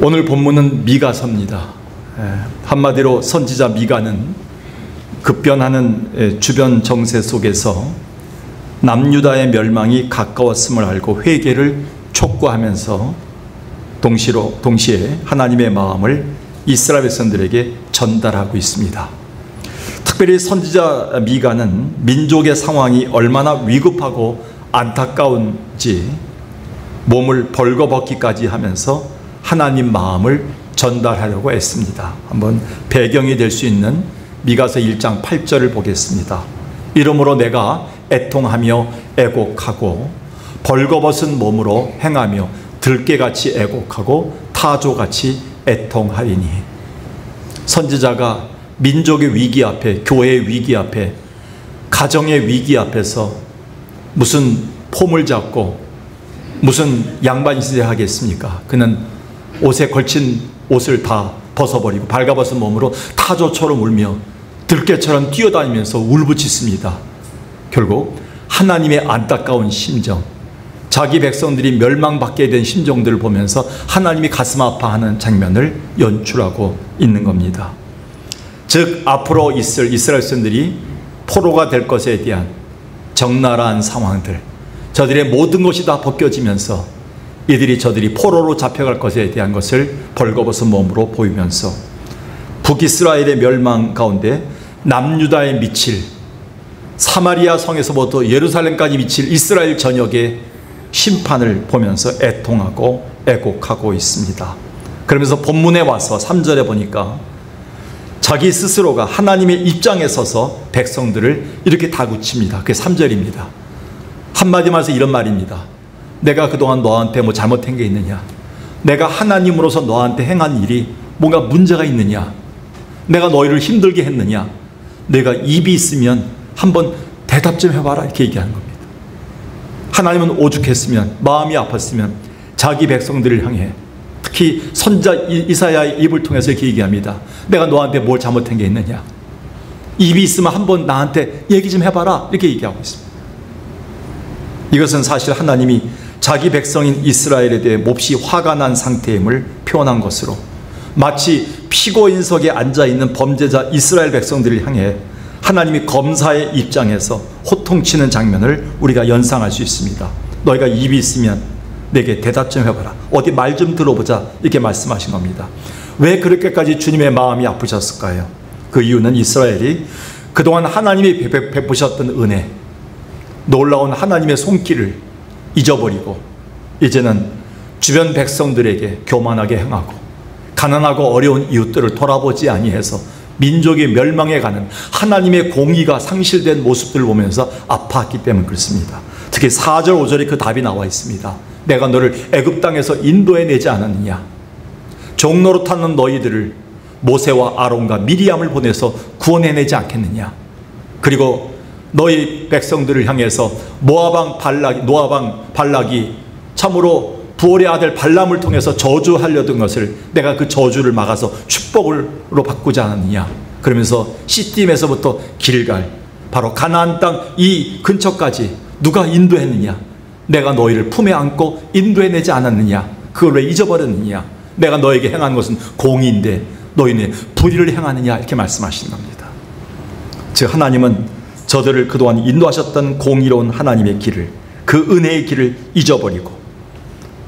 오늘 본문은 미가서입니다. 한마디로 선지자 미가는 급변하는 주변 정세 속에서 남유다의 멸망이 가까웠음을 알고 회개를 촉구하면서 동시에 하나님의 마음을 이스라엘 백성들에게 전달하고 있습니다. 특별히 선지자 미가는 민족의 상황이 얼마나 위급하고 안타까운지 몸을 벌거벗기까지 하면서 하나님 마음을 전달하려고 했습니다. 한번 배경이 될 수 있는 미가서 1장 8절을 보겠습니다. 이러므로 내가 애통하며 애곡하고 벌거벗은 몸으로 행하며 들깨같이 애곡하고 타조같이 애통하리니. 선지자가 민족의 위기 앞에, 교회의 위기 앞에, 가정의 위기 앞에서 무슨 폼을 잡고 무슨 양반짓을 하겠습니까? 그는 옷에 걸친 옷을 다 벗어버리고 발가벗은 몸으로 타조처럼 울며 들깨처럼 뛰어다니면서 울부짖습니다. 결국 하나님의 안타까운 심정, 자기 백성들이 멸망받게 된 심정들을 보면서 하나님이 가슴 아파하는 장면을 연출하고 있는 겁니다. 즉 앞으로 있을 이스라엘 백성들이 포로가 될 것에 대한 적나라한 상황들, 저들의 모든 것이 다 벗겨지면서 저들이 포로로 잡혀갈 것에 대한 것을 벌거벗은 몸으로 보이면서 북이스라엘의 멸망 가운데 남유다에 미칠, 사마리아 성에서부터 예루살렘까지 미칠 이스라엘 전역의 심판을 보면서 애통하고 애곡하고 있습니다. 그러면서 본문에 와서 3절에 보니까 자기 스스로가 하나님의 입장에 서서 백성들을 이렇게 다그칩니다. 그게 3절입니다. 한마디 말해서 이런 말입니다. 내가 그동안 너한테 뭐 잘못한 게 있느냐? 내가 하나님으로서 너한테 행한 일이 뭔가 문제가 있느냐? 내가 너희를 힘들게 했느냐? 내가 입이 있으면 한번 대답 좀 해봐라, 이렇게 얘기하는 겁니다. 하나님은 오죽했으면, 마음이 아팠으면 자기 백성들을 향해, 특히 선지자 이사야의 입을 통해서 이렇게 얘기합니다. 내가 너한테 뭘 잘못한 게 있느냐? 입이 있으면 한번 나한테 얘기 좀 해봐라, 이렇게 얘기하고 있습니다. 이것은 사실 하나님이 자기 백성인 이스라엘에 대해 몹시 화가 난 상태임을 표현한 것으로, 마치 피고인석에 앉아있는 범죄자 이스라엘 백성들을 향해 하나님이 검사의 입장에서 호통치는 장면을 우리가 연상할 수 있습니다. 너희가 입이 있으면 내게 대답 좀 해봐라, 어디 말 좀 들어보자, 이렇게 말씀하신 겁니다. 왜 그렇게까지 주님의 마음이 아프셨을까요? 그 이유는 이스라엘이 그동안 하나님이 베푸셨던 은혜, 놀라운 하나님의 손길을 잊어버리고 이제는 주변 백성들에게 교만하게 행하고 가난하고 어려운 이웃들을 돌아보지 아니해서 민족이 멸망해 가는 하나님의 공의가 상실된 모습들을 보면서 아팠기 때문에 그렇습니다. 특히 4절 5절에 그 답이 나와 있습니다. 내가 너를 애굽 땅에서 인도해내지 않았느냐? 종노릇하는 너희들을 모세와 아론과 미리암을 보내서 구원해내지 않겠느냐? 그리고 너희 백성들을 향해서 노아방 발락이 참으로 부올의 아들 발람을 통해서 저주하려던 것을 내가 그 저주를 막아서 축복으로 바꾸지 않았느냐? 그러면서 시딤에서부터 길갈, 바로 가나안 땅 이 근처까지 누가 인도했느냐? 내가 너희를 품에 안고 인도해내지 않았느냐? 그걸 왜 잊어버렸느냐? 내가 너에게 행한 것은 공의인데 너희는 불의를 행하느냐? 이렇게 말씀하시는 겁니다. 즉 하나님은 저들을 그동안 인도하셨던 공의로운 하나님의 길을, 그 은혜의 길을 잊어버리고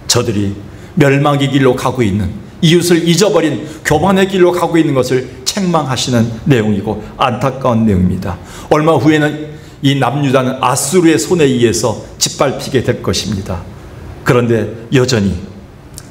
저들이 멸망의 길로 가고 있는, 이웃을 잊어버린 교만의 길로 가고 있는 것을 책망하시는 내용이고 안타까운 내용입니다. 얼마 후에는 이 남유다는 아수르의 손에 의해서 짓밟히게 될 것입니다. 그런데 여전히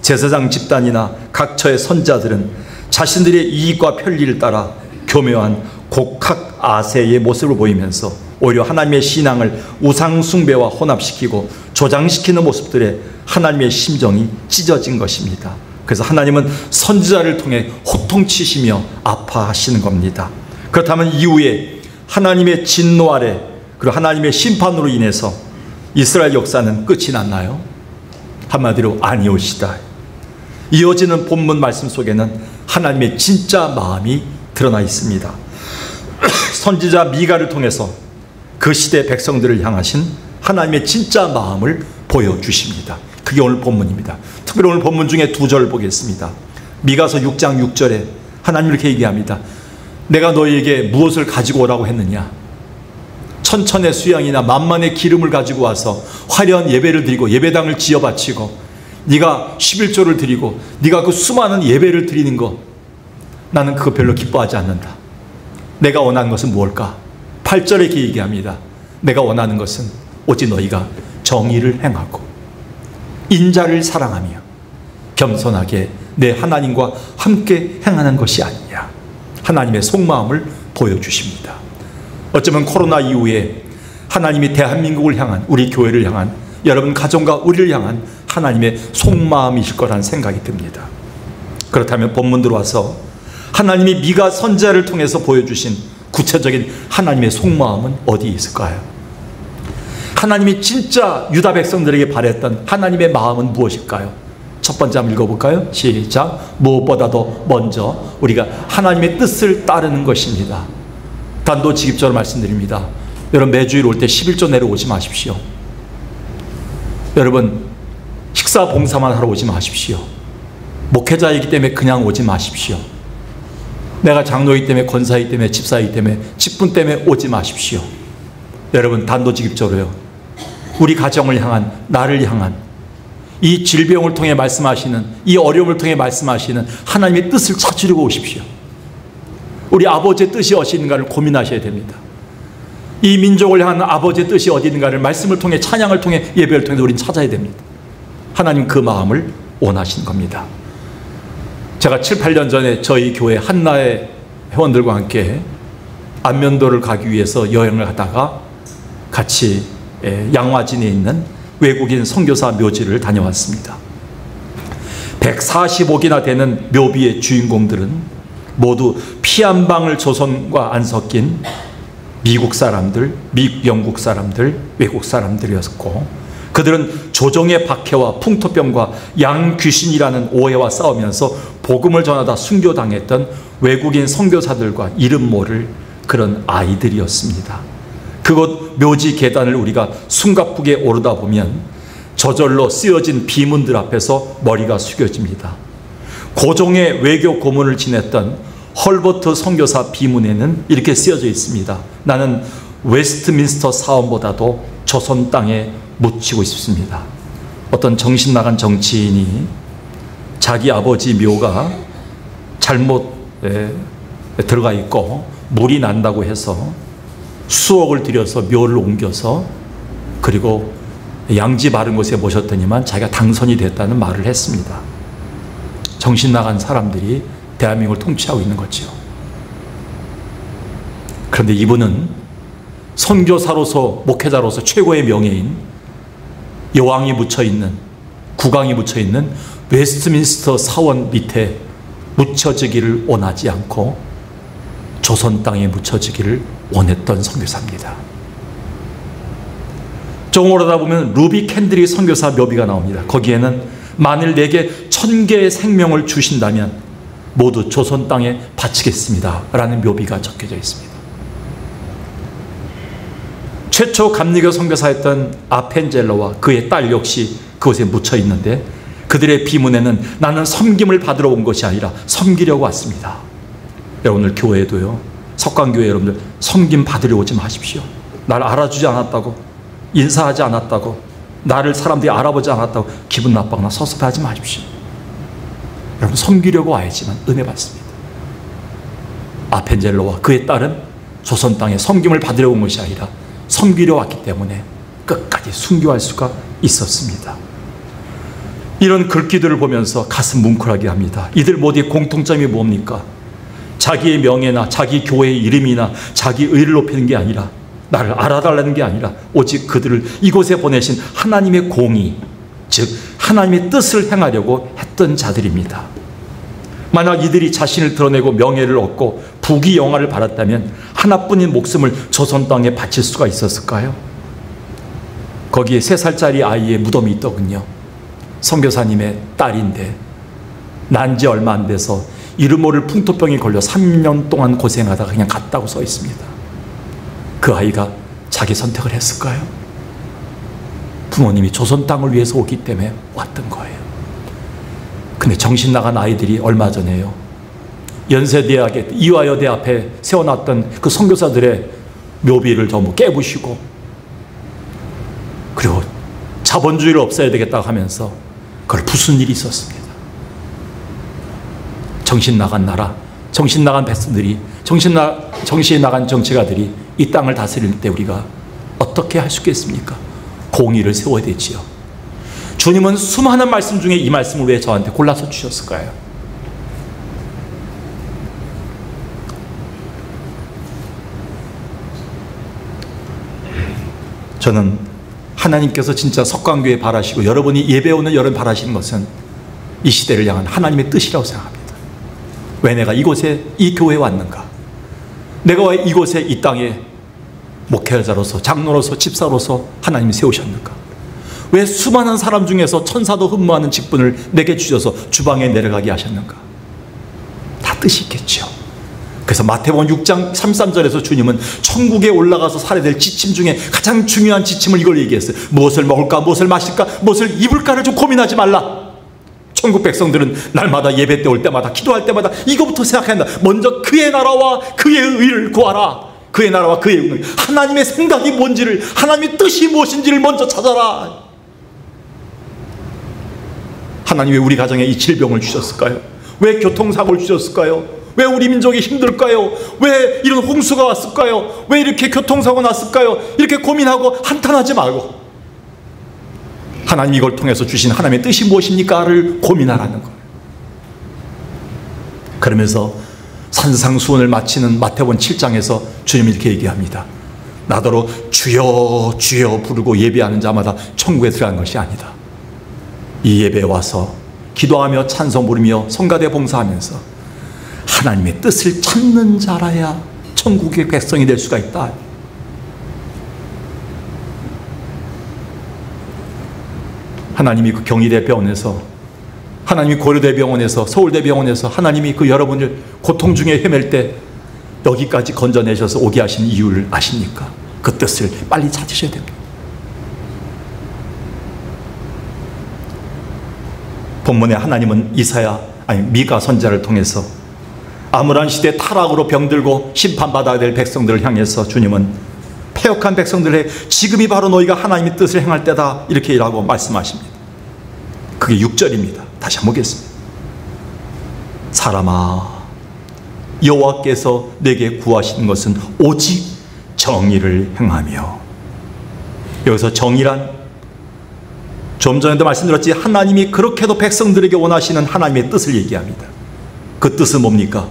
제사장 집단이나 각처의 선자들은 자신들의 이익과 편리를 따라 교묘한 곡학 아세의 모습을 보이면서 오히려 하나님의 신앙을 우상 숭배와 혼합시키고 조장시키는 모습들에 하나님의 심정이 찢어진 것입니다. 그래서 하나님은 선지자를 통해 호통치시며 아파하시는 겁니다. 그렇다면 이후에 하나님의 진노 아래 그리고 하나님의 심판으로 인해서 이스라엘 역사는 끝이 났나요? 한마디로 아니오시다. 이어지는 본문 말씀 속에는 하나님의 진짜 마음이 드러나 있습니다. 선지자 미가를 통해서 그 시대 백성들을 향하신 하나님의 진짜 마음을 보여주십니다. 그게 오늘 본문입니다. 특별히 오늘 본문 중에 2절 보겠습니다. 미가서 6장 6절에 하나님 이렇게 얘기합니다. 내가 너희에게 무엇을 가지고 오라고 했느냐? 천천의 수양이나 만만의 기름을 가지고 와서 화려한 예배를 드리고 예배당을 지어 바치고 네가 11조를 드리고 네가 그 수많은 예배를 드리는 거, 나는 그거 별로 기뻐하지 않는다. 내가 원하는 것은 무엇일까? 8절에 이렇게 얘기합니다. 내가 원하는 것은 오직 너희가 정의를 행하고 인자를 사랑하며 겸손하게 내 하나님과 함께 행하는 것이 아니냐. 하나님의 속마음을 보여주십니다. 어쩌면 코로나 이후에 하나님이 대한민국을 향한, 우리 교회를 향한, 여러분 가정과 우리를 향한 하나님의 속마음이실 거라는 생각이 듭니다. 그렇다면 본문 들어와서 하나님이 미가 선지자를 통해서 보여주신 구체적인 하나님의 속마음은 어디에 있을까요? 하나님이 진짜 유다 백성들에게 바랬던 하나님의 마음은 무엇일까요? 첫 번째 한번 읽어볼까요? 시작. 무엇보다도 먼저 우리가 하나님의 뜻을 따르는 것입니다. 단도직입적으로 말씀드립니다. 여러분 매주일 올 때 11조 내려오지 마십시오. 여러분 식사 봉사만 하러 오지 마십시오. 목회자이기 때문에 그냥 오지 마십시오. 내가 장로이기 때문에, 권사이기 때문에, 집사이기 때문에, 직분 때문에 오지 마십시오. 여러분 단도직입적으로요, 우리 가정을 향한, 나를 향한 이 질병을 통해 말씀하시는, 이 어려움을 통해 말씀하시는 하나님의 뜻을 찾으려고 오십시오. 우리 아버지의 뜻이 어디 있는가를 고민하셔야 됩니다. 이 민족을 향한 아버지의 뜻이 어디 있는가를 말씀을 통해, 찬양을 통해, 예배를 통해서 우리는 찾아야 됩니다. 하나님 그 마음을 원하시는 겁니다. 제가 7, 8년 전에 저희 교회 한나의 회원들과 함께 안면도를 가기 위해서 여행을 하다가 같이 양화진에 있는 외국인 선교사 묘지를 다녀왔습니다. 145기나 되는 묘비의 주인공들은 모두 피 한 방울 조선과 안 섞인 미국 사람들, 영국 사람들, 외국 사람들이었고, 그들은 조종의 박해와 풍토병과 양귀신이라는 오해와 싸우면서 복음을 전하다 순교당했던 외국인 선교사들과 이름 모를 그런 아이들이었습니다. 그곳 묘지 계단을 우리가 숨가쁘게 오르다 보면 저절로 쓰여진 비문들 앞에서 머리가 숙여집니다. 고종의 외교 고문을 지냈던 헐버트 선교사 비문에는 이렇게 쓰여져 있습니다. 나는 웨스트민스터 사원보다도 조선 땅에 묻히고 싶습니다. 어떤 정신 나간 정치인이 자기 아버지 묘가 잘못 들어가 있고 물이 난다고 해서 수억을 들여서 묘를 옮겨서 그리고 양지 바른 곳에 모셨더니만 자기가 당선이 됐다는 말을 했습니다. 정신 나간 사람들이 대한민국을 통치하고 있는 거죠. 그런데 이분은 선교사로서, 목회자로서 최고의 명예인 여왕이 묻혀있는, 국왕이 묻혀있는 웨스트민스터 사원 밑에 묻혀지기를 원하지 않고 조선 땅에 묻혀지기를 원했던 선교사입니다. 조금 오르다 보면 루비 캔드릭 선교사 묘비가 나옵니다. 거기에는 만일 내게 1000개의 생명을 주신다면 모두 조선 땅에 바치겠습니다 라는 묘비가 적혀져 있습니다. 최초 감리교 선교사였던 아펜젤로와 그의 딸 역시 그곳에 묻혀 있는데, 그들의 비문에는 나는 섬김을 받으러 온 것이 아니라 섬기려고 왔습니다. 여러분 오늘 교회에도요, 석관교회 여러분들 섬김 받으러 오지 마십시오. 나를 알아주지 않았다고, 인사하지 않았다고, 나를 사람들이 알아보지 않았다고 기분 나빠거나 섭섭해하지 마십시오. 여러분 섬기려고 와야지만 은혜 받습니다. 아펜젤로와 그의 딸은 조선 땅에 섬김을 받으러 온 것이 아니라 섬기려 왔기 때문에 끝까지 순교할 수가 있었습니다. 이런 글귀들을 보면서 가슴 뭉클하게 합니다. 이들 모두의 공통점이 뭡니까? 자기의 명예나 자기 교회의 이름이나 자기 의를 높이는 게 아니라, 나를 알아달라는 게 아니라 오직 그들을 이곳에 보내신 하나님의 공의, 즉 하나님의 뜻을 행하려고 했던 자들입니다. 만약 이들이 자신을 드러내고 명예를 얻고 부귀영화를 받았다면 하나뿐인 목숨을 조선 땅에 바칠 수가 있었을까요? 거기에 3살짜리 아이의 무덤이 있더군요. 선교사님의 딸인데 난 지 얼마 안 돼서 이름 모를 풍토병에 걸려 3년 동안 고생하다가 그냥 갔다고 써 있습니다. 그 아이가 자기 선택을 했을까요? 부모님이 조선 땅을 위해서 오기 때문에 왔던 거예요. 근데 정신 나간 아이들이 얼마 전에요, 연세대학에 이화여대 앞에 세워놨던 그 선교사들의 묘비를 전부 깨부시고, 그리고 자본주의를 없애야 되겠다고 하면서 그걸 부순 일이 있었습니다. 정신 나간 나라, 정신 나간 백성들이, 정신이 나간 정치가들이 이 땅을 다스릴 때 우리가 어떻게 할 수 있겠습니까? 공의를 세워야 되지요. 주님은 수많은 말씀 중에 이 말씀을 왜 저한테 골라서 주셨을까요? 저는 하나님께서 진짜 석강교회 바라시고 여러분이 예배오는 여러분 바라시는 것은 이 시대를 향한 하나님의 뜻이라고 생각합니다. 왜 내가 이곳에, 이 교회에 왔는가? 내가 왜 이곳에, 이 땅에 목회자로서, 장로로서, 집사로서 하나님이 세우셨는가? 왜 수많은 사람 중에서 천사도 흠모하는 직분을 내게 주셔서 주방에 내려가게 하셨는가? 다 뜻이 있겠죠. 그래서 마태복음 6장 33절에서 주님은 천국에 올라가서 살아야 될 지침 중에 가장 중요한 지침을 이걸 얘기했어요. 무엇을 먹을까, 무엇을 마실까, 무엇을 입을까를 좀 고민하지 말라. 천국 백성들은 날마다 예배 때 올 때마다, 기도할 때마다 이거부터 생각한다. 먼저 그의 나라와 그의 의를 구하라. 그의 나라와 그의 의를, 하나님의 생각이 뭔지를, 하나님의 뜻이 무엇인지를 먼저 찾아라. 하나님 왜 우리 가정에 이 질병을 주셨을까요? 왜 교통사고를 주셨을까요? 왜 우리 민족이 힘들까요? 왜 이런 홍수가 왔을까요? 왜 이렇게 교통사고 났을까요? 이렇게 고민하고 한탄하지 말고 하나님 이걸 통해서 주신 하나님의 뜻이 무엇입니까?를 고민하라는 거예요. 그러면서 산상수훈을 마치는 마태복음 7장에서 주님이 이렇게 얘기합니다. 나더러 주여 주여 부르고 예배하는 자마다 천국에 들어간 것이 아니다. 이 예배에 와서 기도하며 찬송 부르며 성가대 봉사하면서 하나님의 뜻을 찾는 자라야 천국의 백성이 될 수가 있다. 하나님이 그 경희대병원에서, 하나님이 고려대병원에서, 서울대병원에서 하나님이 그 여러분을 고통 중에 헤맬 때 여기까지 건져내셔서 오게 하신 이유를 아십니까? 그 뜻을 빨리 찾으셔야 됩니다. 본문에 하나님은 미가 선지자를 통해서 암울한 시대 타락으로 병들고 심판받아야 될 백성들을 향해서 주님은 패역한 백성들의 지금이 바로 너희가 하나님의 뜻을 행할 때다 이렇게 라고 말씀하십니다. 그게 6절입니다. 다시 한번 보겠습니다. 사람아, 여호와께서 내게 구하시는 것은 오직 정의를 행하며. 여기서 정의란 좀 전에도 말씀드렸지, 하나님이 그렇게도 백성들에게 원하시는 하나님의 뜻을 얘기합니다. 그 뜻은 뭡니까?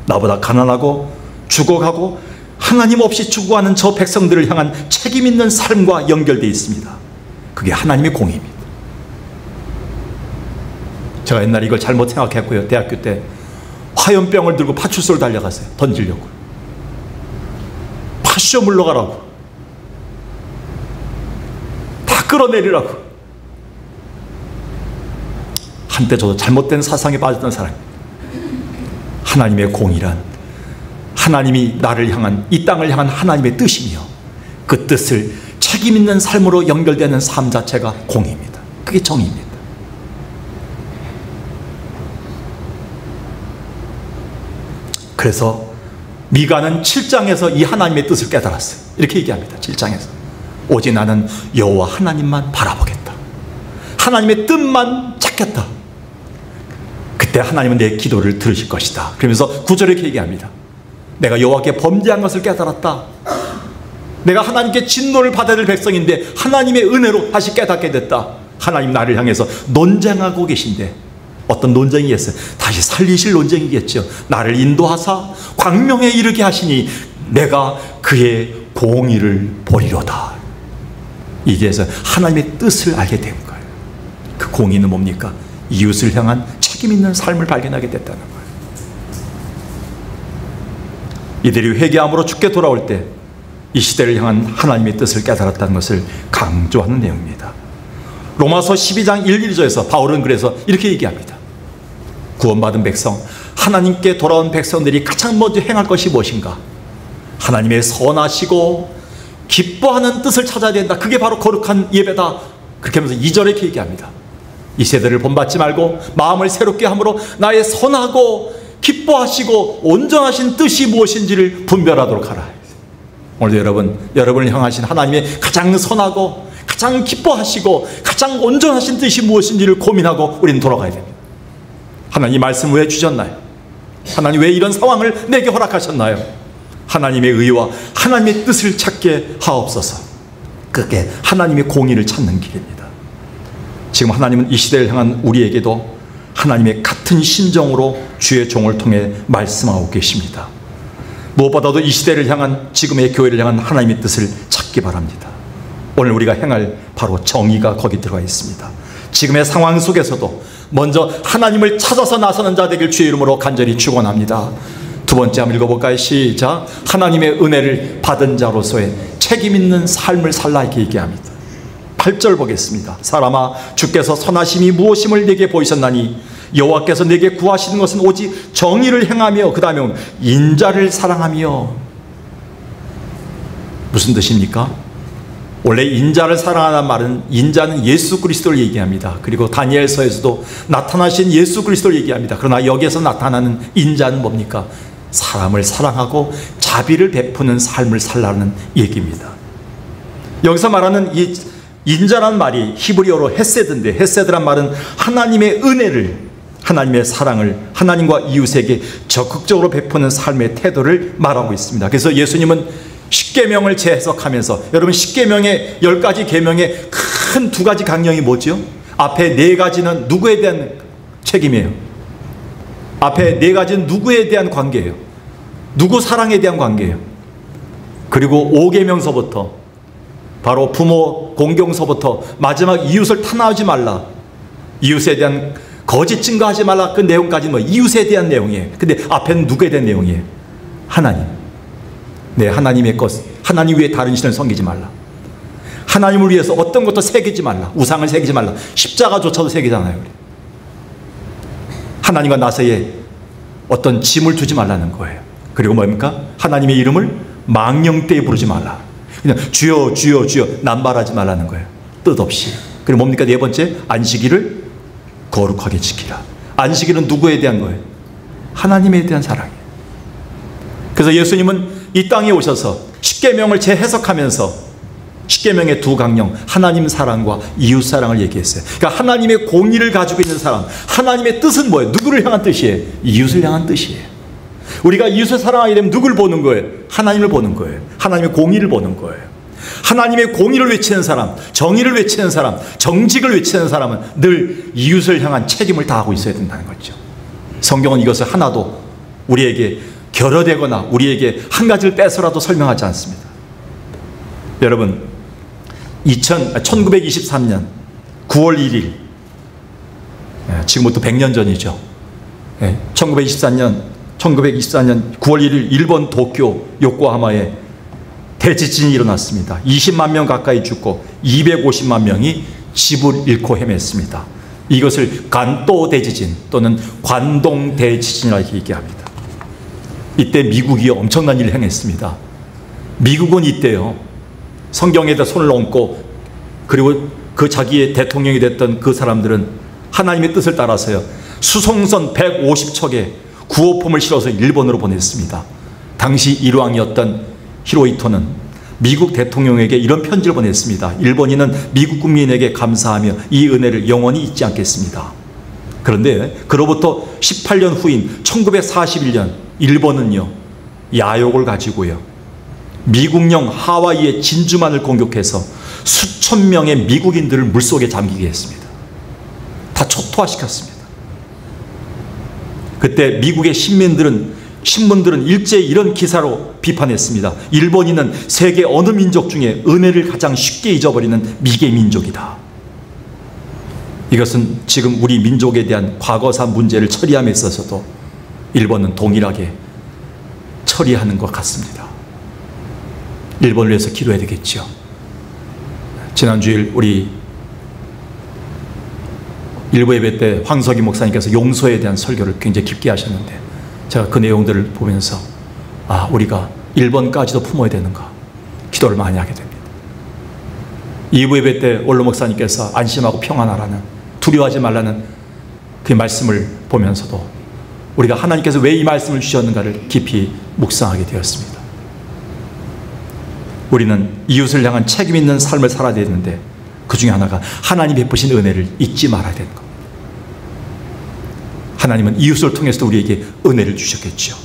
나보다 가난하고 죽어가고 하나님 없이 죽어가는 저 백성들을 향한 책임 있는 삶과 연결되어 있습니다. 그게 하나님의 공의입니다. 제가 옛날에 이걸 잘못 생각했고요. 대학교 때 화염병을 들고 파출소를 달려갔어요. 던지려고. 파쇼 물러가라고. 다 끌어내리라고. 한때 저도 잘못된 사상에 빠졌던 사람입니다. 하나님의 공의란 하나님이 나를 향한, 이 땅을 향한 하나님의 뜻이며 그 뜻을 책임 있는 삶으로 연결되는 삶 자체가 공의입니다. 그게 정의입니다. 그래서 미가는 7장에서 이 하나님의 뜻을 깨달았어요. 이렇게 얘기합니다. 7장에서 오직 나는 여호와 하나님만 바라보겠다. 하나님의 뜻만 찾겠다. 그때 하나님은 내 기도를 들으실 것이다. 그러면서 9절에 이렇게 얘기합니다. 내가 여호와께 범죄한 것을 깨달았다. 내가 하나님께 진노를 받아야 될 백성인데 하나님의 은혜로 다시 깨닫게 됐다. 하나님 나를 향해서 논쟁하고 계신데, 어떤 논쟁이겠어요? 다시 살리실 논쟁이겠죠. 나를 인도하사 광명에 이르게 하시니 내가 그의 공의를 보리로다. 이제서 하나님의 뜻을 알게 된 거예요. 그 공의는 뭡니까? 이웃을 향한 책임 있는 삶을 발견하게 됐다는 거예요. 이들이 회개함으로 주께 돌아올 때 이 시대를 향한 하나님의 뜻을 깨달았다는 것을 강조하는 내용입니다. 로마서 12장 1, 2절에서 바울은 그래서 이렇게 얘기합니다. 구원받은 백성, 하나님께 돌아온 백성들이 가장 먼저 행할 것이 무엇인가? 하나님의 선하시고 기뻐하는 뜻을 찾아야 된다. 그게 바로 거룩한 예배다. 그렇게 하면서 2절에 이렇게 얘기합니다. 이 세대를 본받지 말고 마음을 새롭게 함으로 나의 선하고 기뻐하시고 온전하신 뜻이 무엇인지를 분별하도록 하라. 오늘도 여러분을 향하신 하나님의 가장 선하고 가장 기뻐하시고 가장 온전하신 뜻이 무엇인지를 고민하고 우리는 돌아가야 됩니다. 하나님 말씀 왜 주셨나요? 하나님 왜 이런 상황을 내게 허락하셨나요? 하나님의 의와 하나님의 뜻을 찾게 하옵소서. 그게 하나님의 공의를 찾는 길입니다. 지금 하나님은 이 시대를 향한 우리에게도 하나님의 같은 심정으로 주의 종을 통해 말씀하고 계십니다. 무엇보다도 이 시대를 향한, 지금의 교회를 향한 하나님의 뜻을 찾기 바랍니다. 오늘 우리가 행할 바로 정의가 거기 들어가 있습니다. 지금의 상황 속에서도 먼저 하나님을 찾아서 나서는 자 되길 주의 이름으로 간절히 축원합니다. 두 번째 한번 읽어볼까요? 시작. 하나님의 은혜를 받은 자로서의 책임 있는 삶을 살라 이렇게 얘기합니다. 8절 보겠습니다. 사람아, 주께서 선하심이 무엇임을 내게 보이셨나니 여호와께서 내게 구하시는 것은 오직 정의를 행하며, 그 다음에 인자를 사랑하며. 무슨 뜻입니까? 원래 인자를 사랑하는 말은, 인자는 예수 그리스도를 얘기합니다. 그리고 다니엘서에서도 나타나신 예수 그리스도를 얘기합니다. 그러나 여기에서 나타나는 인자는 뭡니까? 사람을 사랑하고 자비를 베푸는 삶을 살라는 얘기입니다. 여기서 말하는 이 인자란 말이 히브리어로 헤세드인데, 헤세드란 말은 하나님의 은혜를, 하나님의 사랑을 하나님과 이웃에게 적극적으로 베푸는 삶의 태도를 말하고 있습니다. 그래서 예수님은 십계명을 재해석하면서, 여러분 십계명의 10가지 계명의 큰 2가지 강령이 뭐죠? 앞에 4가지는 누구에 대한 책임이에요? 앞에 4가지는 누구에 대한 관계예요? 누구 사랑에 대한 관계예요? 그리고 5계명서부터, 바로 부모 공경서부터 마지막 이웃을 탄압하지 말라, 이웃에 대한 거짓 증거하지 말라, 그 내용까지는 뭐 이웃에 대한 내용이에요. 근데 앞에는 누구에 대한 내용이에요? 하나님. 네, 하나님의 것, 하나님 위에 다른 신을 섬기지 말라, 하나님을 위해서 어떤 것도 새기지 말라, 우상을 새기지 말라. 십자가조차도 새기잖아요. 하나님과 나 사이에 어떤 짐을 두지 말라는 거예요. 그리고 뭡니까? 하나님의 이름을 망령되이 부르지 말라. 그냥 주여 주여 주여 남발하지 말라는 거예요. 뜻없이. 그리고 뭡니까? 4번째, 안식일을 거룩하게 지키라. 안식일은 누구에 대한 거예요? 하나님에 대한 사랑이에요. 그래서 예수님은 이 땅에 오셔서 십계명을 재해석하면서 십계명의 2 강령, 하나님 사랑과 이웃 사랑을 얘기했어요. 그러니까 하나님의 공의를 가지고 있는 사람, 하나님의 뜻은 뭐예요? 누구를 향한 뜻이에요? 이웃을 향한 뜻이에요. 우리가 이웃을 사랑하게 되면 누구를 보는 거예요? 하나님을 보는 거예요. 하나님의 공의를 보는 거예요. 하나님의 공의를 외치는 사람, 정의를 외치는 사람, 정직을 외치는 사람은 늘 이웃을 향한 책임을 다하고 있어야 된다는 거죠. 성경은 이것을 하나도 우리에게 결여되거나 우리에게 한 가지를 빼서라도 설명하지 않습니다. 여러분, 1923년 9월 1일, 지금부터 100년 전이죠. 1924년 9월 1일 일본 도쿄 요코하마에 대지진이 일어났습니다. 20만 명 가까이 죽고 250만 명이 집을 잃고 헤맸습니다. 이것을 간또 대지진 또는 관동 대지진이라고 얘기합니다. 이때 미국이 엄청난 일을 행했습니다. 미국은 이때요, 성경에다 손을 얹고, 그리고 그 자기의 대통령이 됐던 그 사람들은 하나님의 뜻을 따라서요, 수송선 150척에 구호품을 실어서 일본으로 보냈습니다. 당시 일왕이었던 히로히토는 미국 대통령에게 이런 편지를 보냈습니다. 일본인은 미국 국민에게 감사하며 이 은혜를 영원히 잊지 않겠습니다. 그런데 그로부터 18년 후인 1941년 일본은요, 야욕을 가지고요, 미국령 하와이의 진주만을 공격해서 수천 명의 미국인들을 물속에 잠기게 했습니다. 다 초토화시켰습니다. 그때 미국의 신문들은 일제히 이런 기사로 비판했습니다. 일본인은 세계 어느 민족 중에 은혜를 가장 쉽게 잊어버리는 미개 민족이다. 이것은 지금 우리 민족에 대한 과거사 문제를 처리함에 있어서도 일본은 동일하게 처리하는 것 같습니다. 일본을 위해서 기도해야 되겠죠. 지난 주일 우리 일부 예배 때 황석희 목사님께서 용서에 대한 설교를 굉장히 깊게 하셨는데, 제가 그 내용들을 보면서 우리가 일본까지도 품어야 되는가, 기도를 많이 하게 됩니다. 2부 예배 때 원로 목사님께서 안심하고 평안하라는, 두려워하지 말라는 그 말씀을 보면서도 우리가 하나님께서 왜 이 말씀을 주셨는가를 깊이 묵상하게 되었습니다. 우리는 이웃을 향한 책임 있는 삶을 살아야 되는데 그 중에 하나가 하나님 베푸신 은혜를 잊지 말아야 되는 겁니다. 하나님은 이웃을 통해서 우리에게 은혜를 주셨겠죠.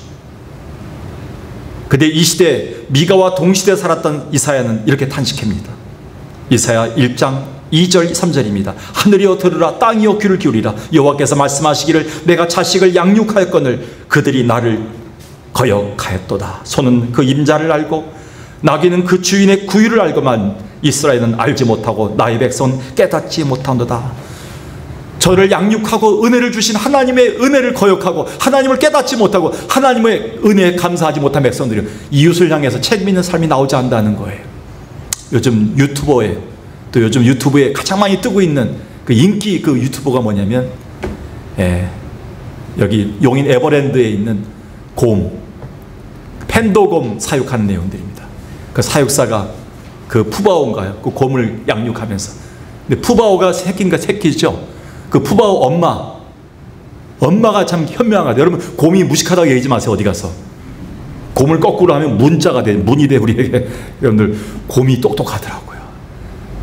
근데 이 시대 미가와 동시대에 살았던 이사야는 이렇게 탄식합니다. 이사야 1장 2절 3절입니다. 하늘이여 들으라, 땅이여 귀를 기울이라. 여호와께서 말씀하시기를 내가 자식을 양육하였거늘 그들이 나를 거역하였도다. 소는 그 임자를 알고 나귀는 그 주인의 구유를 알고만 이스라엘은 알지 못하고 나의 백성은 깨닫지 못한도다. 저를 양육하고 은혜를 주신 하나님의 은혜를 거역하고 하나님을 깨닫지 못하고 하나님의 은혜에 감사하지 못한 백성들이 이웃을 향해서 책임 있는 삶이 나오지 않는다는 거예요. 요즘 유튜버에, 또 요즘 유튜브에 가장 많이 뜨고 있는 그 인기 그 유튜버가 뭐냐면, 여기 용인 에버랜드에 있는 곰, 팬더곰 사육하는 내용들입니다. 그 사육사가 그 푸바오인가요? 그 곰을 양육하면서. 근데 푸바오가 새끼인가 새끼죠? 그 푸바오 엄마가 참 현명하다. 여러분, 곰이 무식하다고 얘기하지 마세요. 어디 가서 곰을 거꾸로 하면 문자가 돼, 문이 돼. 우리에게 여러분들, 곰이 똑똑하더라고요.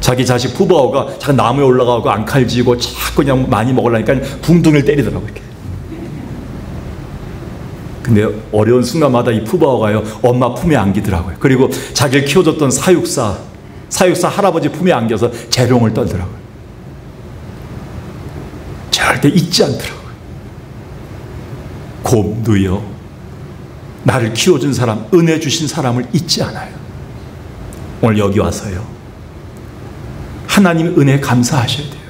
자기 자식 푸바오가 자꾸 나무에 올라가고 앙칼지고 자꾸 그냥 많이 먹으려니까 붕둥이를 때리더라고요. 이렇게. 근데 어려운 순간마다 이 푸바오가요, 엄마 품에 안기더라고요. 그리고 자기를 키워줬던 사육사 할아버지 품에 안겨서 재롱을 떨더라고요. 절대 잊지 않더라고요. 곰도요, 나를 키워준 사람, 은혜 주신 사람을 잊지 않아요. 오늘 여기 와서요, 하나님 은혜에 감사하셔야 돼요.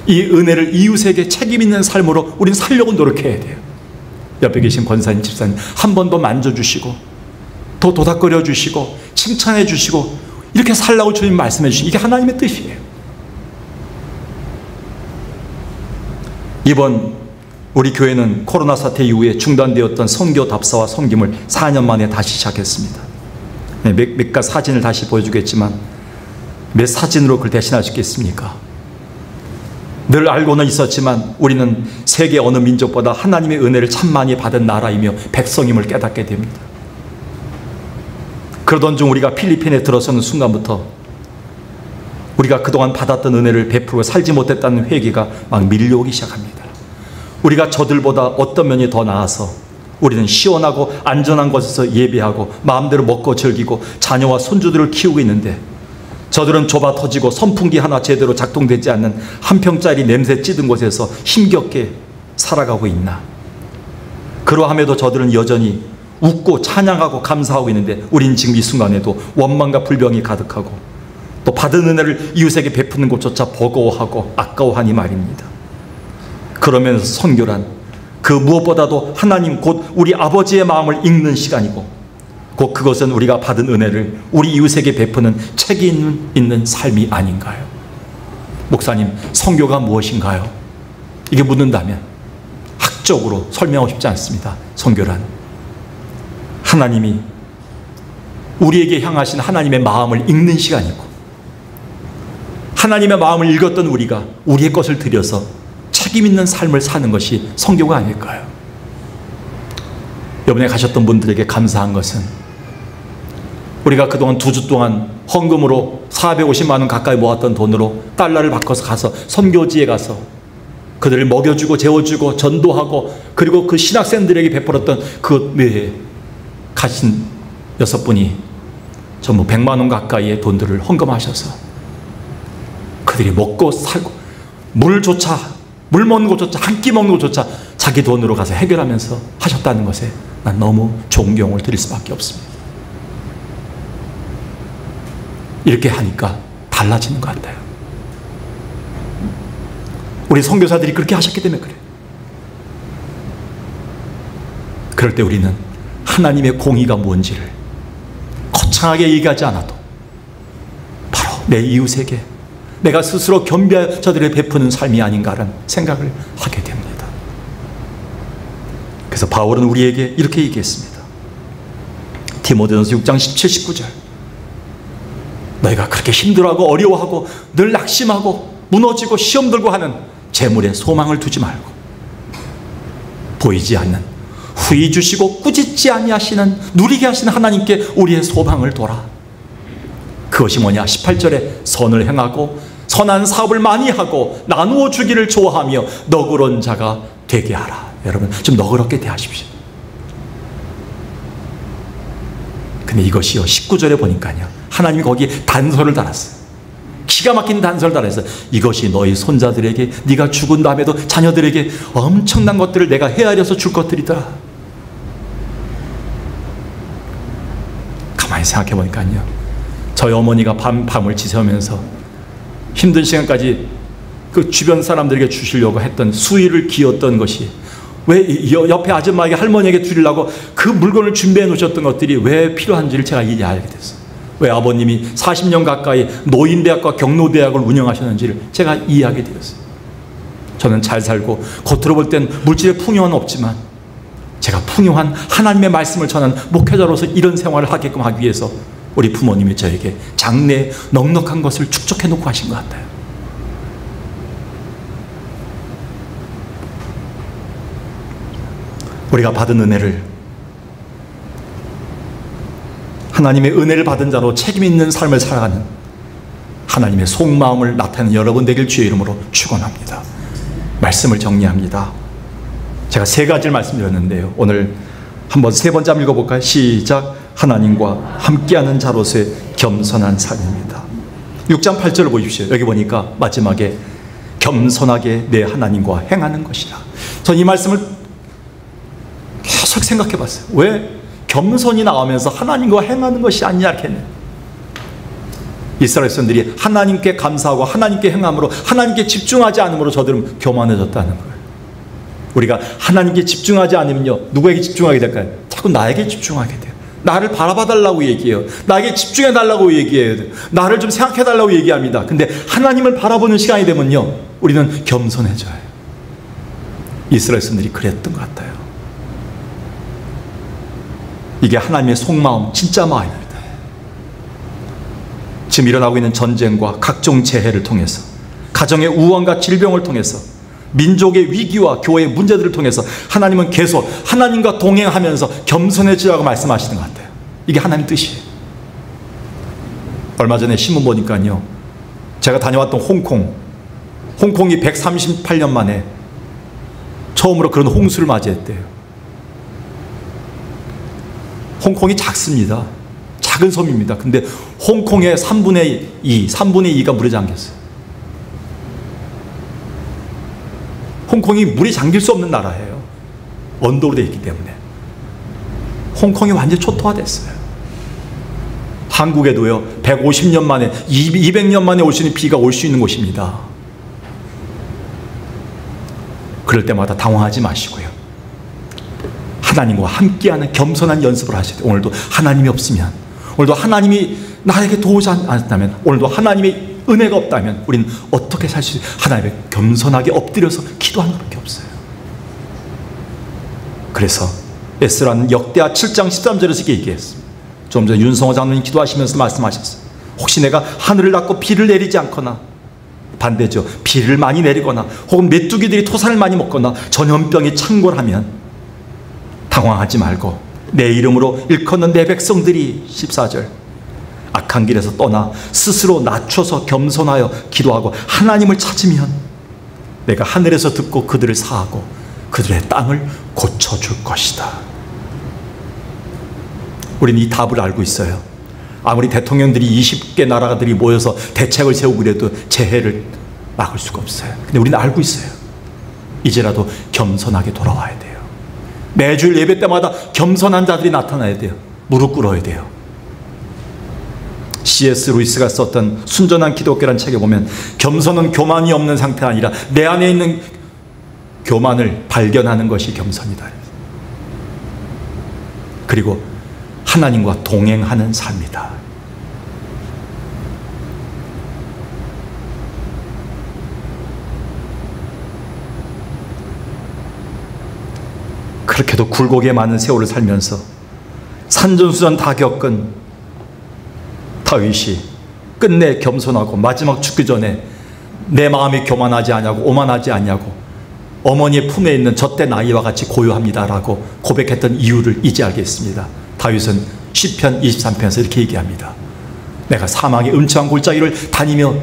이 은혜를 이웃에게 책임 있는 삶으로 우린 살려고 노력해야 돼요. 옆에 계신 권사님, 집사님 한 번 더 만져주시고 더 도닥거려 주시고 칭찬해 주시고 이렇게 살라고 주님 말씀해 주시고, 이게 하나님의 뜻이에요. 이번 우리 교회는 코로나 사태 이후에 중단되었던 선교 답사와 섬김을 4년 만에 다시 시작했습니다. 몇 가지 사진을 다시 보여주겠지만 몇 사진으로 그걸 대신할 수 있겠습니까? 늘 알고는 있었지만 우리는 세계 어느 민족보다 하나님의 은혜를 참 많이 받은 나라이며 백성임을 깨닫게 됩니다. 그러던 중 우리가 필리핀에 들어서는 순간부터 우리가 그동안 받았던 은혜를 베풀고 살지 못했다는 회개가 막 밀려오기 시작합니다. 우리가 저들보다 어떤 면이 더 나아서 우리는 시원하고 안전한 곳에서 예배하고 마음대로 먹고 즐기고 자녀와 손주들을 키우고 있는데, 저들은 좁아 터지고 선풍기 하나 제대로 작동되지 않는 한 평짜리 냄새 찌든 곳에서 힘겹게 살아가고 있나. 그러함에도 저들은 여전히 웃고 찬양하고 감사하고 있는데, 우린 지금 이 순간에도 원망과 불평이 가득하고 또 받은 은혜를 이웃에게 베푸는 것조차 버거워하고 아까워하니 말입니다. 그러면서 선교란 그 무엇보다도 하나님 곧 우리 아버지의 마음을 읽는 시간이고, 곧 그것은 우리가 받은 은혜를 우리 이웃에게 베푸는 책임 있는 삶이 아닌가요? 목사님, 선교가 무엇인가요? 이게 묻는다면 학적으로 설명하고 싶지 않습니다. 선교란 하나님이 우리에게 향하신 하나님의 마음을 읽는 시간이고, 하나님의 마음을 읽었던 우리가 우리의 것을 들여서 책임 있는 삶을 사는 것이 선교가 아닐까요? 이번에 가셨던 분들에게 감사한 것은, 우리가 그동안 2주 동안 헌금으로 450만 원 가까이 모았던 돈으로 달러를 바꿔서 가서 선교지에 가서 그들을 먹여주고 재워주고 전도하고, 그리고 그 신학생들에게 베풀었던 그 외에 가신 6분이 전부 100만 원 가까이의 돈들을 헌금하셔서 그들이 먹고 살고 물 먹는 것조차, 한 끼 먹는 것조차 자기 돈으로 가서 해결하면서 하셨다는 것에 난 너무 존경을 드릴 수밖에 없습니다. 이렇게 하니까 달라지는 것 같아요. 우리 선교사들이 그렇게 하셨기 때문에 그래요. 그럴 때 우리는 하나님의 공의가 뭔지를 거창하게 얘기하지 않아도 바로 내 이웃에게 내가 스스로 겸비하여 저들을 베푸는 삶이 아닌가라는 생각을 하게 됩니다. 그래서 바울은 우리에게 이렇게 얘기했습니다. 디모데전서 6장 17, 19절 너희가 그렇게 힘들어하고 어려워하고 늘 낙심하고 무너지고 시험 들고 하는 재물에 소망을 두지 말고 보이지 않는 후히 주시고 꾸짖지 아니하시는 누리게 하시는 하나님께 우리의 소망을 둬라. 그것이 뭐냐? 18절에 선을 행하고 선한 사업을 많이 하고 나누어 주기를 좋아하며 너그러운 자가 되게 하라. 여러분 좀 너그럽게 대하십시오. 근데 이것이요 19절에 보니까요 하나님이 거기 단서를 달았어요. 기가 막힌 단서를 달았어요. 이것이 너희 손자들에게 네가 죽은 다음에도 자녀들에게 엄청난 것들을 내가 헤아려서 줄 것들이다. 가만히 생각해 보니까요 저희 어머니가 밤을 지새우면서 힘든 시간까지 그 주변 사람들에게 주시려고 했던 수의를 기었던 것이 왜 옆에 아줌마에게 할머니에게 드리려고 그 물건을 준비해 놓으셨던 것들이 왜 필요한지를 제가 이제 알게 됐어요. 왜 아버님이 40년 가까이 노인대학과 경로대학을 운영하셨는지를 제가 이해하게 되었어요. 저는 잘 살고 겉으로 볼 땐 물질의 풍요는 없지만 제가 풍요한 하나님의 말씀을 전하는 목회자로서 이런 생활을 하게끔 하기 위해서 우리 부모님이 저에게 장래에 넉넉한 것을 축적해 놓고 하신 것 같아요. 우리가 받은 은혜를 하나님의 은혜를 받은 자로 책임 있는 삶을 살아가는 하나님의 속마음을 나타내는 여러분 되길 주의 이름으로 축원합니다. 말씀을 정리합니다. 제가 세 가지를 말씀드렸는데요. 오늘 한번 세 번째 한번 읽어볼까요? 시작. 하나님과 함께하는 자로서의 겸손한 삶입니다. 6장 8절을 보십시오. 여기 보니까 마지막에 겸손하게 내 하나님과 행하는 것이라. 전 이 말씀을 계속 생각해 봤어요. 왜 겸손이 나오면서 하나님과 행하는 것이 아니냐 이렇게 했네요. 이스라엘 백성들이 하나님께 감사하고 하나님께 행함으로 하나님께 집중하지 않음으로 저들은 교만해졌다는 거예요. 우리가 하나님께 집중하지 않으면요 누구에게 집중하게 될까요? 자꾸 나에게 집중하게 돼요. 나를 바라봐달라고 얘기해요. 나에게 집중해달라고 얘기해요. 나를 좀 생각해달라고 얘기합니다. 근데 하나님을 바라보는 시간이 되면요 우리는 겸손해져요. 이스라엘 백성들이 그랬던 것 같아요. 이게 하나님의 속마음, 진짜 마음입니다. 지금 일어나고 있는 전쟁과 각종 재해를 통해서 가정의 우환과 질병을 통해서 민족의 위기와 교회의 문제들을 통해서 하나님은 계속 하나님과 동행하면서 겸손해지라고 말씀하시는 것 같아요. 이게 하나님 뜻이에요. 얼마 전에 신문 보니까요 제가 다녀왔던 홍콩이 138년 만에 처음으로 그런 홍수를 맞이했대요. 홍콩이 작습니다. 작은 섬입니다. 근데 홍콩의 3분의 2가 물에 잠겼어요. 홍콩이 물이 잠길 수 없는 나라예요. 언덕으로 되어 있기 때문에. 홍콩이 완전히 초토화됐어요. 한국에도요 150년 만에 200년 만에 올 수 있는 비가 올 수 있는 곳입니다. 그럴 때마다 당황하지 마시고요 하나님과 함께하는 겸손한 연습을 하셔야 돼요. 오늘도 하나님이 없으면, 오늘도 하나님이 나에게 도우지 않았다면, 오늘도 하나님의 은혜가 없다면 우리는 어떻게 살 수 있어요? 하나님의 겸손하게 엎드려서 기도하는 것밖에 없어요. 그래서 에스라는 역대하 7장 13절에서 이렇게 얘기했습니다. 좀 전에 윤성호 장로님 기도하시면서 말씀하셨어요. 혹시 내가 하늘을 닫고 비를 내리지 않거나, 반대죠, 비를 많이 내리거나 혹은 메뚜기들이 토산을 많이 먹거나 전염병이 창궐하면 당황하지 말고 내 이름으로 일컫는 내 백성들이 14절 악한 길에서 떠나 스스로 낮춰서 겸손하여 기도하고 하나님을 찾으면 내가 하늘에서 듣고 그들을 사하고 그들의 땅을 고쳐줄 것이다. 우리는 이 답을 알고 있어요. 아무리 대통령들이 20개 나라들이 모여서 대책을 세우고 그래도 재해를 막을 수가 없어요. 근데 우리는 알고 있어요. 이제라도 겸손하게 돌아와야 돼요. 매주일 예배 때마다 겸손한 자들이 나타나야 돼요. 무릎 꿇어야 돼요. C.S. 루이스가 썼던 순전한 기독교라는 책에 보면 겸손은 교만이 없는 상태가 아니라 내 안에 있는 교만을 발견하는 것이 겸손이다. 그리고 하나님과 동행하는 삶이다. 그렇게도 굴곡에 많은 세월을 살면서 산전수전 다 겪은 다윗이 끝내 겸손하고 마지막 죽기 전에 내 마음이 교만하지 않냐고 오만하지 않냐고 어머니의 품에 있는 젖대 나이와 같이 고요합니다라고 고백했던 이유를 이제 알겠습니다. 다윗은 시편 23편에서 이렇게 얘기합니다. 내가 사망의 음침한 골짜기를 다니며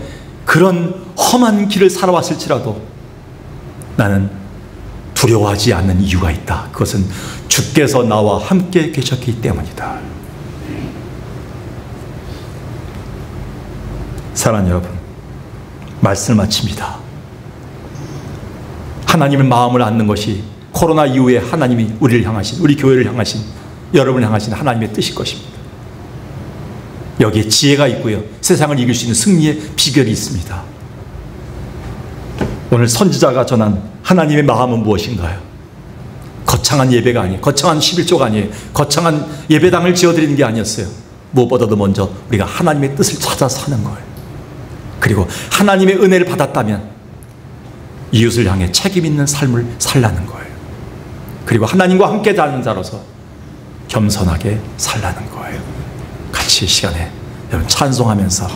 그런 험한 길을 살아왔을지라도 나는 두려워하지 않는 이유가 있다. 그것은 주께서 나와 함께 계셨기 때문이다. 사랑하는 여러분, 말씀을 마칩니다. 하나님의 마음을 안는 것이 코로나 이후에 하나님이 우리를 향하신, 우리 교회를 향하신, 여러분을 향하신 하나님의 뜻일 것입니다. 여기에 지혜가 있고요, 세상을 이길 수 있는 승리의 비결이 있습니다. 오늘 선지자가 전한 하나님의 마음은 무엇인가요? 거창한 예배가 아니에요. 거창한 11조가 아니에요. 거창한 예배당을 지어드리는 게 아니었어요. 무엇보다도 먼저 우리가 하나님의 뜻을 찾아서 하는 거예요. 그리고 하나님의 은혜를 받았다면 이웃을 향해 책임 있는 삶을 살라는 거예요. 그리고 하나님과 함께 다니는 자로서 겸손하게 살라는 거예요. 같이 이 시간에 여러분 찬송하면서